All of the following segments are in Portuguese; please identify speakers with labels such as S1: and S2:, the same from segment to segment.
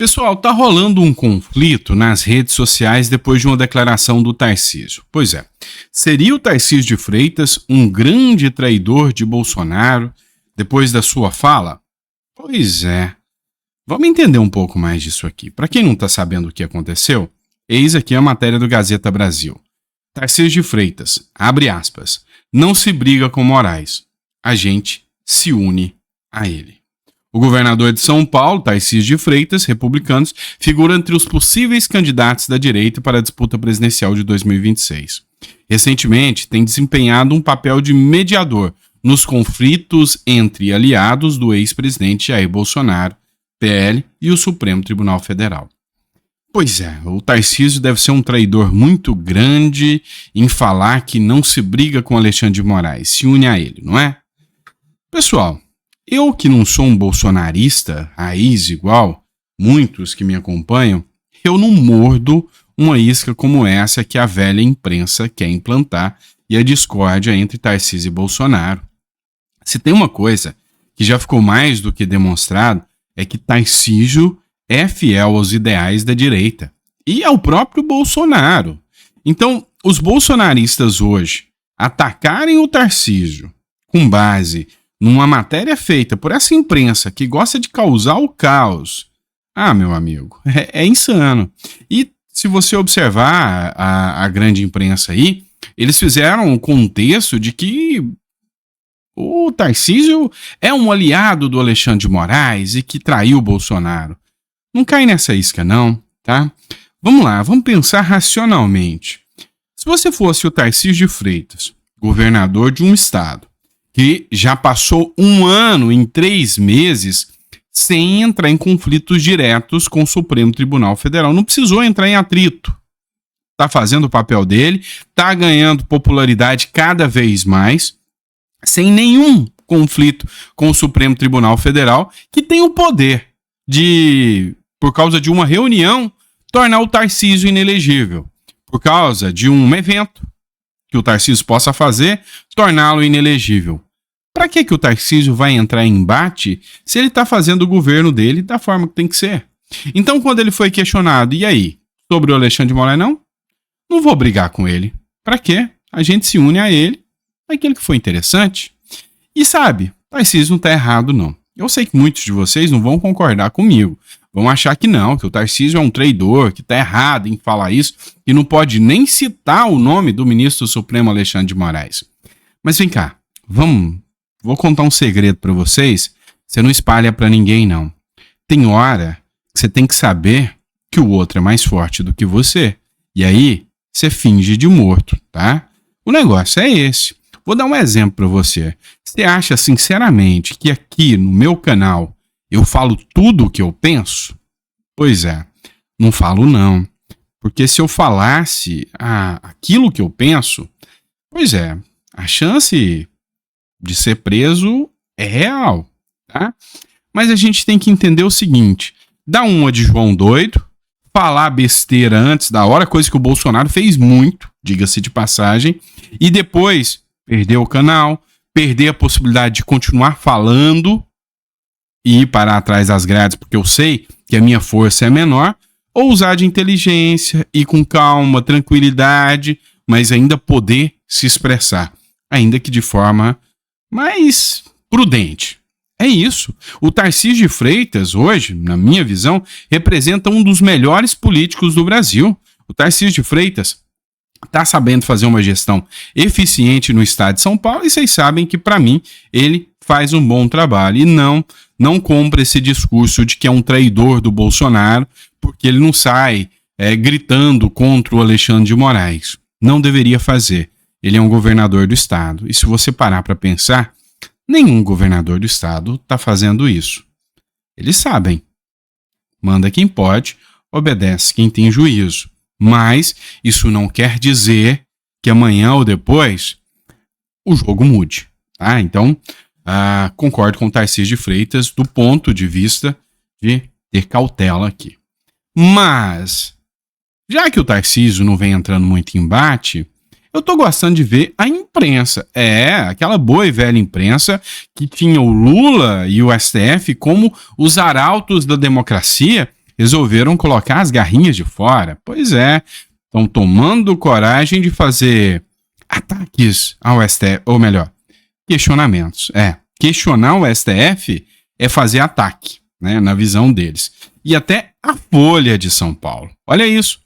S1: Pessoal, tá rolando um conflito nas redes sociais depois de uma declaração do Tarcísio. Pois é, seria o Tarcísio de Freitas um grande traidor de Bolsonaro depois da sua fala? Pois é. Vamos entender um pouco mais disso aqui. Para quem não tá sabendo o que aconteceu, eis aqui a matéria do Gazeta Brasil. Tarcísio de Freitas, abre aspas, não se briga com Moraes, a gente se une a ele. O governador de São Paulo, Tarcísio de Freitas, republicanos, figura entre os possíveis candidatos da direita para a disputa presidencial de 2026. Recentemente, tem desempenhado um papel de mediador nos conflitos entre aliados do ex-presidente Jair Bolsonaro, PL e o Supremo Tribunal Federal. Pois é, o Tarcísio deve ser um traidor muito grande em falar que não se briga com Alexandre de Moraes, se une a ele, não é? Pessoal, eu que não sou um bolsonarista, raiz igual, muitos que me acompanham, eu não mordo uma isca como essa que a velha imprensa quer implantar e a discórdia entre Tarcísio e Bolsonaro. Se tem uma coisa que já ficou mais do que demonstrado, é que Tarcísio é fiel aos ideais da direita e ao próprio Bolsonaro. Então, os bolsonaristas hoje atacarem o Tarcísio com base numa matéria feita por essa imprensa que gosta de causar o caos. Ah, meu amigo, é insano. E se você observar a grande imprensa aí, eles fizeram um contexto de que o Tarcísio é um aliado do Alexandre de Moraes e que traiu o Bolsonaro. Não cai nessa isca não, tá? Vamos lá, vamos pensar racionalmente. Se você fosse o Tarcísio de Freitas, governador de um estado, que já passou 1 ano em 3 meses sem entrar em conflitos diretos com o Supremo Tribunal Federal. Não precisou entrar em atrito. Está fazendo o papel dele, está ganhando popularidade cada vez mais, sem nenhum conflito com o Supremo Tribunal Federal, que tem o poder de, por causa de uma reunião, tornar o Tarcísio inelegível. Por causa de um evento que o Tarcísio possa fazer, torná-lo inelegível. Para que o Tarcísio vai entrar em embate se ele está fazendo o governo dele da forma que tem que ser? Então, quando ele foi questionado, e aí, sobre o Alexandre de Moraes, não vou brigar com ele. Para quê? A gente se une a ele, aquele que foi interessante. E sabe, Tarcísio não está errado, não. Eu sei que muitos de vocês não vão concordar comigo. Vão achar que não, que o Tarcísio é um traidor, que está errado em falar isso, que não pode nem citar o nome do ministro Supremo Alexandre de Moraes. Mas vem cá, vou contar um segredo para vocês, você não espalha para ninguém não. Tem hora que você tem que saber que o outro é mais forte do que você. E aí, você finge de morto, tá? O negócio é esse. Vou dar um exemplo para você. Você acha sinceramente que aqui no meu canal eu falo tudo o que eu penso? Pois é, não falo não. Porque se eu falasse aquilo que eu penso, pois é, a chance de ser preso é real, tá? Mas a gente tem que entender o seguinte, dá uma de João doido, falar besteira antes da hora, coisa que o Bolsonaro fez muito, diga-se de passagem, e depois perder o canal, perder a possibilidade de continuar falando e ir parar atrás das grades, porque eu sei que a minha força é menor, ou usar de inteligência, ir com calma, tranquilidade, mas ainda poder se expressar, ainda que de forma mais prudente. É isso. O Tarcísio de Freitas, hoje, na minha visão, representa um dos melhores políticos do Brasil. O Tarcísio de Freitas está sabendo fazer uma gestão eficiente no estado de São Paulo e vocês sabem que, para mim, ele faz um bom trabalho. E não compra esse discurso de que é um traidor do Bolsonaro, porque ele não sai gritando contra o Alexandre de Moraes. Não deveria fazer. Ele é um governador do estado. E se você parar para pensar, nenhum governador do estado está fazendo isso. Eles sabem. Manda quem pode, obedece quem tem juízo. Mas isso não quer dizer que amanhã ou depois o jogo mude. Tá? Então, concordo com o Tarcísio de Freitas do ponto de vista de ter cautela aqui. Mas, já que o Tarcísio não vem entrando muito em embate, eu tô gostando de ver a imprensa. Aquela boa e velha imprensa que tinha o Lula e o STF como os arautos da democracia resolveram colocar as garrinhas de fora. Pois é, estão tomando coragem de fazer ataques ao STF, ou melhor, questionamentos. Questionar o STF é fazer ataque, né, na visão deles. E até a Folha de São Paulo. Olha isso.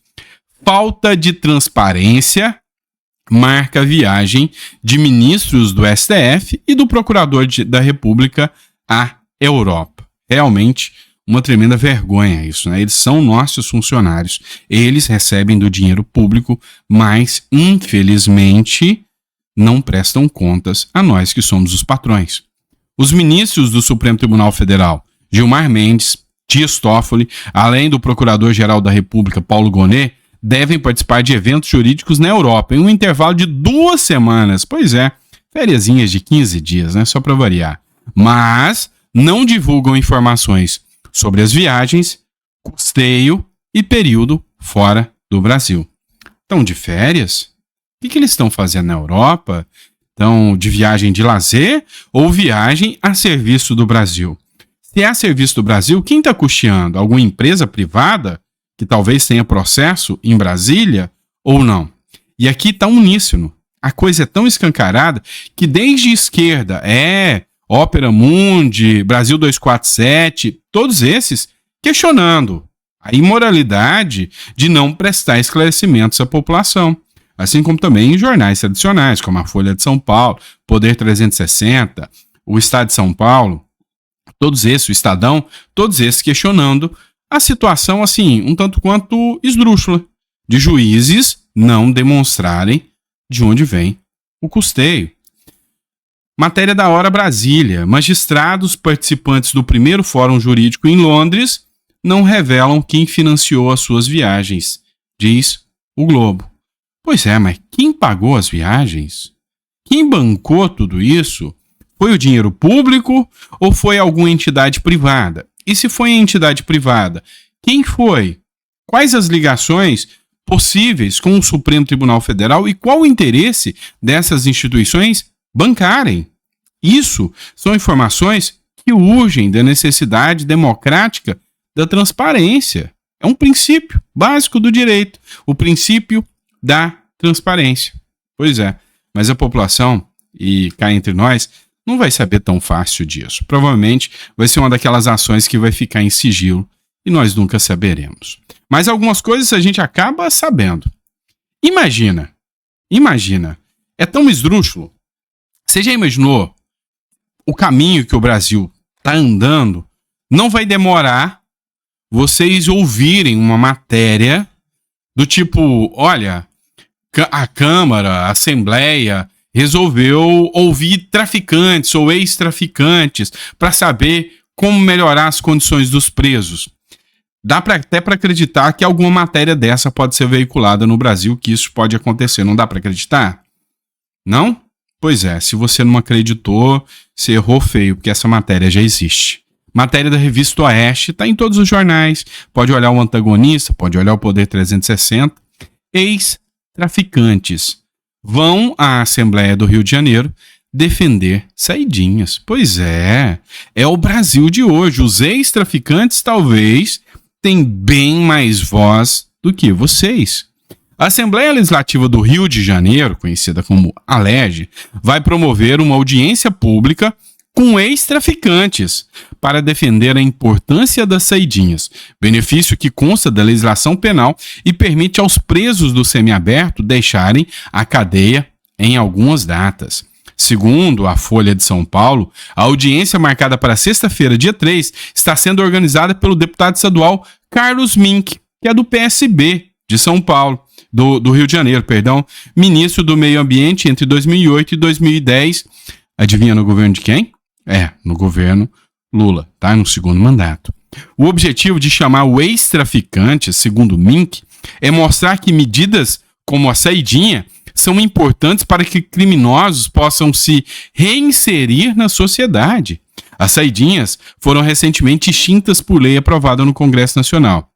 S1: Falta de transparência marca a viagem de ministros do STF e do Procurador da República à Europa. Realmente uma tremenda vergonha isso, né? Eles são nossos funcionários, eles recebem do dinheiro público, mas, infelizmente, não prestam contas a nós que somos os patrões. Os ministros do Supremo Tribunal Federal, Gilmar Mendes, Dias Toffoli, além do Procurador-Geral da República, Paulo Gonet, devem participar de eventos jurídicos na Europa, em um intervalo de 2 semanas. Pois é, fériasinhas de 15 dias, né? Só para variar. Mas não divulgam informações sobre as viagens, custeio e período fora do Brasil. Estão de férias? O que eles estão fazendo na Europa? Estão de viagem de lazer ou viagem a serviço do Brasil? Se é a serviço do Brasil, quem está custeando? Alguma empresa privada que talvez tenha processo em Brasília ou não? E aqui está uníssono. A coisa é tão escancarada que desde esquerda, Ópera Mundi, Brasil 247, todos esses questionando a imoralidade de não prestar esclarecimentos à população. Assim como também em jornais tradicionais, como a Folha de São Paulo, Poder 360, o Estado de São Paulo, todos esses, o Estadão, todos esses questionando a situação, assim, um tanto quanto esdrúxula, de juízes não demonstrarem de onde vem o custeio. Matéria da Hora Brasília. Magistrados participantes do primeiro Fórum Jurídico em Londres não revelam quem financiou as suas viagens, diz o Globo. Pois é, mas quem pagou as viagens? Quem bancou tudo isso? Foi o dinheiro público ou foi alguma entidade privada? E se foi a entidade privada, quem foi? Quais as ligações possíveis com o Supremo Tribunal Federal e qual o interesse dessas instituições bancarem? Isso são informações que urgem da necessidade democrática da transparência. É um princípio básico do direito, o princípio da transparência. Pois é, mas a população, e cá entre nós, não vai saber tão fácil disso. Provavelmente vai ser uma daquelas ações que vai ficar em sigilo e nós nunca saberemos. Mas algumas coisas a gente acaba sabendo. Imagina, é tão esdrúxulo. Você já imaginou o caminho que o Brasil está andando? Não vai demorar vocês ouvirem uma matéria do tipo, olha, a Câmara, a Assembleia resolveu ouvir traficantes ou ex-traficantes para saber como melhorar as condições dos presos. Dá até para acreditar que alguma matéria dessa pode ser veiculada no Brasil, que isso pode acontecer. Não dá para acreditar? Não? Pois é, se você não acreditou, você errou feio, porque essa matéria já existe. Matéria da Revista Oeste, está em todos os jornais. Pode olhar o Antagonista, pode olhar o Poder 360. Ex-traficantes vão à Assembleia do Rio de Janeiro defender saidinhas. Pois é o Brasil de hoje. Os ex-traficantes talvez têm bem mais voz do que vocês. A Assembleia Legislativa do Rio de Janeiro, conhecida como ALERJ, vai promover uma audiência pública com ex-traficantes para defender a importância das saidinhas, benefício que consta da legislação penal e permite aos presos do semiaberto deixarem a cadeia em algumas datas. Segundo a Folha de São Paulo, a audiência marcada para sexta-feira, dia 3, está sendo organizada pelo deputado estadual Carlos Mink, que é do PSB de São Paulo, do Rio de Janeiro, ministro do Meio Ambiente entre 2008 e 2010. Adivinha no governo de quem? No governo Lula, tá? No segundo mandato. O objetivo de chamar o ex-traficante, segundo Mink, é mostrar que medidas como a saidinha são importantes para que criminosos possam se reinserir na sociedade. As saidinhas foram recentemente extintas por lei aprovada no Congresso Nacional.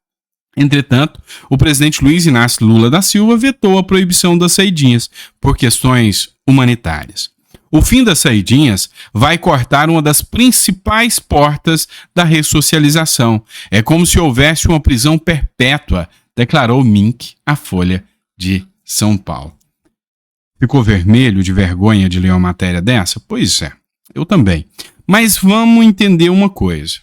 S1: Entretanto, o presidente Luiz Inácio Lula da Silva vetou a proibição das saidinhas por questões humanitárias. O fim das saidinhas vai cortar uma das principais portas da ressocialização. É como se houvesse uma prisão perpétua, declarou Mink à Folha de São Paulo. Ficou vermelho de vergonha de ler uma matéria dessa? Pois é, eu também. Mas vamos entender uma coisa.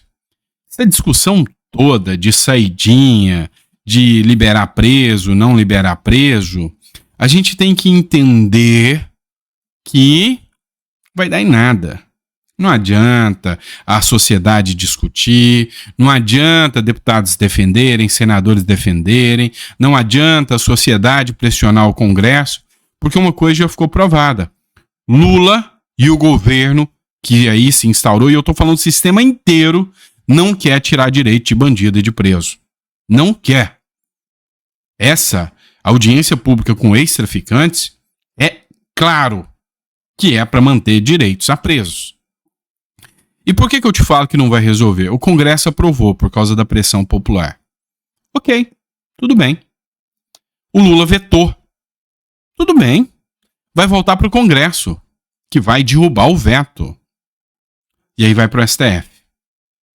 S1: Essa discussão toda de saidinha, de liberar preso, não liberar preso, a gente tem que entender que vai dar em nada. Não adianta a sociedade discutir, não adianta deputados defenderem, senadores defenderem, não adianta a sociedade pressionar o Congresso, porque uma coisa já ficou provada. Lula e o governo que aí se instaurou, e eu estou falando do sistema inteiro, não quer tirar direito de bandido e de preso. Não quer. Essa audiência pública com ex-traficantes é claro que é para manter direitos a presos. E por que eu te falo que não vai resolver? O Congresso aprovou por causa da pressão popular. Ok, tudo bem. O Lula vetou. Tudo bem. Vai voltar para o Congresso, que vai derrubar o veto. E aí vai para o STF,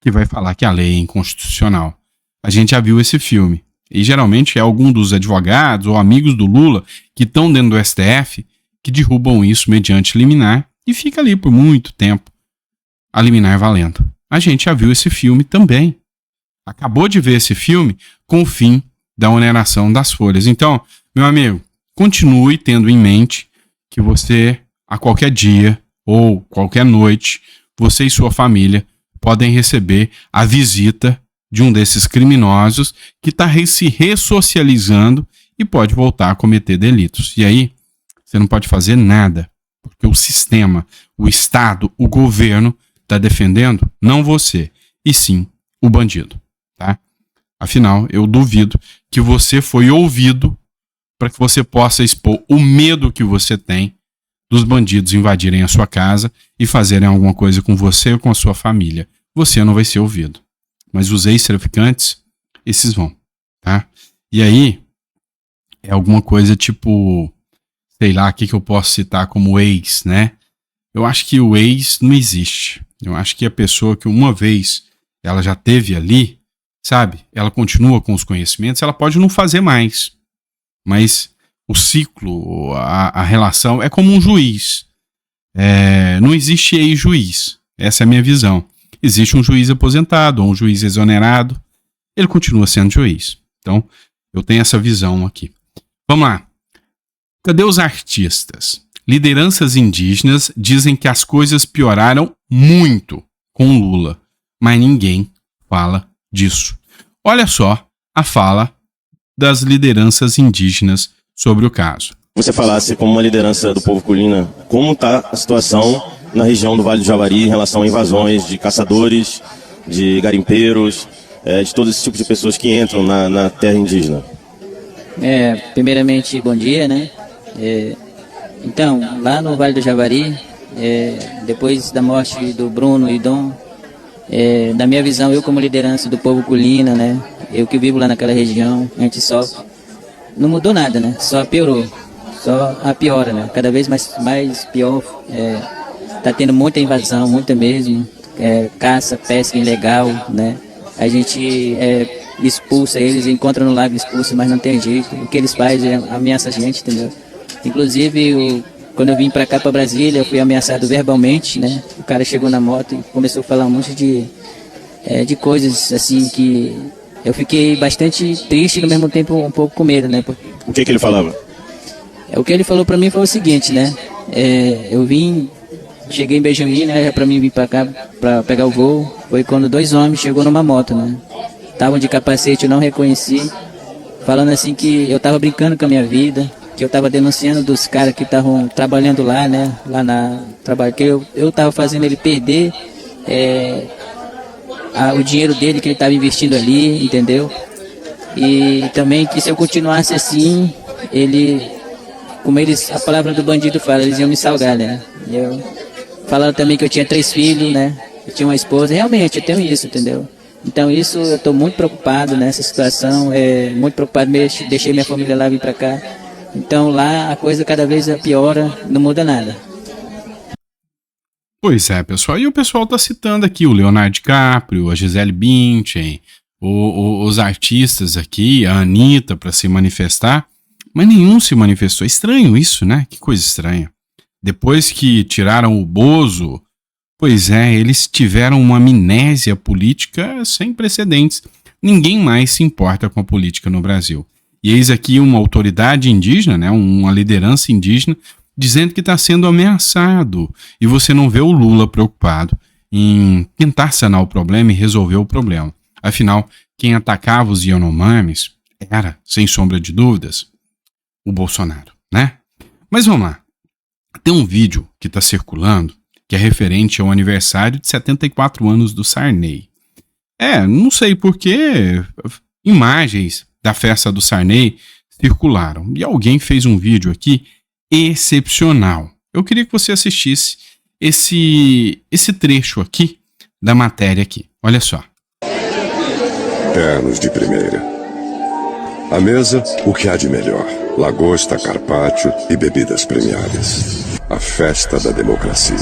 S1: que vai falar que a lei é inconstitucional. A gente já viu esse filme. E geralmente é algum dos advogados ou amigos do Lula que estão dentro do STF que derrubam isso mediante liminar e fica ali por muito tempo a liminar valendo. A gente já viu esse filme também. Acabou de ver esse filme com o fim da oneração das folhas. Então, meu amigo, continue tendo em mente que você, a qualquer dia ou qualquer noite, você e sua família podem receber a visita de um desses criminosos que está se ressocializando e pode voltar a cometer delitos. E aí, você não pode fazer nada, porque o sistema, o Estado, o governo está defendendo não você, e sim o bandido, tá? Afinal, eu duvido que você foi ouvido para que você possa expor o medo que você tem dos bandidos invadirem a sua casa e fazerem alguma coisa com você ou com a sua família. Você não vai ser ouvido. Mas os ex-traficantes, esses vão, tá? E aí, é alguma coisa tipo, sei lá, o que eu posso citar como ex, né? Eu acho que o ex não existe. Eu acho que a pessoa que uma vez ela já teve ali, sabe? Ela continua com os conhecimentos, ela pode não fazer mais. Mas o ciclo, a relação é como um juiz. Não existe ex-juiz. Essa é a minha visão. Existe um juiz aposentado ou um juiz exonerado. Ele continua sendo juiz. Então, eu tenho essa visão aqui. Vamos lá. Cadê os artistas? Lideranças indígenas dizem que as coisas pioraram muito com Lula, mas ninguém fala disso. Olha só a fala das lideranças indígenas sobre o caso.
S2: Você falasse como uma liderança do povo culina, como está a situação na região do Vale do Javari em relação a invasões de caçadores, de garimpeiros, de todo esse tipo de pessoas que entram na terra indígena?
S3: Primeiramente, bom dia, né? Então, lá no Vale do Javari, depois da morte do Bruno e Dom, na minha visão, eu como liderança do povo culina, né? Eu que vivo lá naquela região, a gente sofre. Não mudou nada, né? Só piorou. Só a piora, né? Cada vez mais pior. Tá tendo muita invasão, muita mesmo. Caça, pesca ilegal, né? A gente expulsa eles, encontra no lago, expulsa, mas não tem jeito. O que eles fazem é ameaça a gente, entendeu? Inclusive, quando eu vim pra cá, pra Brasília, eu fui ameaçado verbalmente, né? O cara chegou na moto e começou a falar um monte de coisas, assim, que eu fiquei bastante triste e, ao mesmo tempo, um pouco com medo, né?
S2: O que ele falava?
S3: O que ele falou pra mim foi o seguinte, né? Cheguei em Benjamin, né? Pra mim vir pra cá, pra pegar o voo. Foi quando 2 homens chegou numa moto, né? Estavam de capacete, eu não reconheci. Falando assim que eu tava brincando com a minha vida, que eu tava denunciando dos caras que estavam trabalhando lá, né? Lá na trabalho, que eu tava fazendo ele perder o dinheiro dele que ele tava investindo ali, entendeu? E também que se eu continuasse assim, a palavra do bandido fala, eles iam me salgar, né? Falaram também que eu tinha 3 filhos, né? Eu tinha uma esposa, realmente, eu tenho isso, entendeu? Então isso, eu estou muito preocupado nessa situação, muito preocupado mesmo, deixei minha família lá, vim pra cá. Então lá a coisa cada vez piora, não muda nada.
S1: Pois é, pessoal. E o pessoal tá citando aqui o Leonardo DiCaprio, a Gisele Bündchen, os artistas aqui, a Anitta, para se manifestar, mas nenhum se manifestou. Estranho isso, né? Que coisa estranha. Depois que tiraram o Bozo, pois é, eles tiveram uma amnésia política sem precedentes. Ninguém mais se importa com a política no Brasil. E eis aqui uma autoridade indígena, né, uma liderança indígena, dizendo que está sendo ameaçado. E você não vê o Lula preocupado em tentar sanar o problema e resolver o problema. Afinal, quem atacava os Yanomamis era, sem sombra de dúvidas, o Bolsonaro, né? Mas vamos lá. Tem um vídeo que está circulando que é referente ao aniversário de 74 anos do Sarney. Não sei porquê, imagens da festa do Sarney circularam. E alguém fez um vídeo aqui excepcional. Eu queria que você assistisse esse trecho aqui da matéria aqui. Olha só.
S4: Ternos de primeira. À mesa, o que há de melhor? Lagosta, carpaccio e bebidas premiadas. A festa da democracia.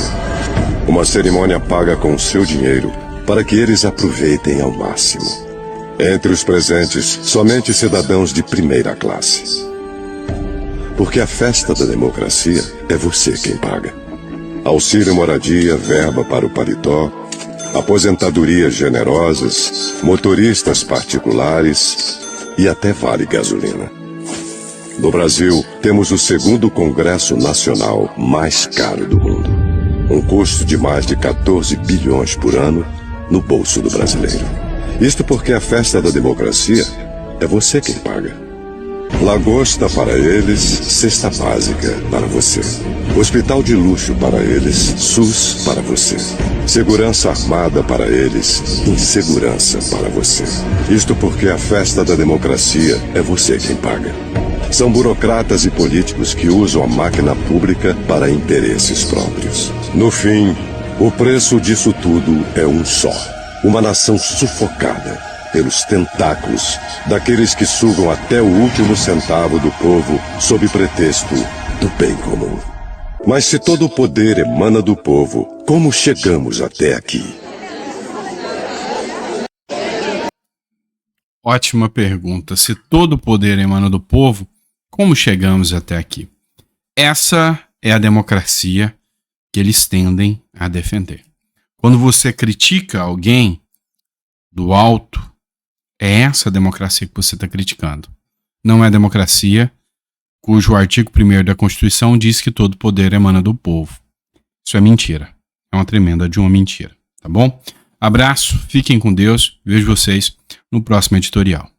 S4: Uma cerimônia paga com seu dinheiro para que eles aproveitem ao máximo. Entre os presentes, somente cidadãos de primeira classe. Porque a festa da democracia é você quem paga. Auxílio moradia, verba para o paletó, aposentadorias generosas, motoristas particulares e até vale gasolina. No Brasil, temos o segundo Congresso Nacional mais caro do mundo. Um custo de mais de 14 bilhões por ano no bolso do brasileiro. Isto porque a festa da democracia é você quem paga. Lagosta para eles, cesta básica para você. Hospital de luxo para eles, SUS para você. Segurança armada para eles, insegurança para você. Isto porque a festa da democracia é você quem paga. São burocratas e políticos que usam a máquina pública para interesses próprios. No fim, o preço disso tudo é um só. Uma nação sufocada pelos tentáculos daqueles que sugam até o último centavo do povo sob pretexto do bem comum. Mas se todo o poder emana do povo, como chegamos até aqui?
S1: Ótima pergunta. Se todo o poder emana do povo, como chegamos até aqui? Essa é a democracia que eles tendem a defender. Quando você critica alguém do alto, é essa democracia que você está criticando. Não é a democracia cujo artigo 1º da Constituição diz que todo poder emana do povo. Isso é mentira. É uma tremenda de uma mentira. Tá bom? Abraço, fiquem com Deus. Vejo vocês no próximo editorial.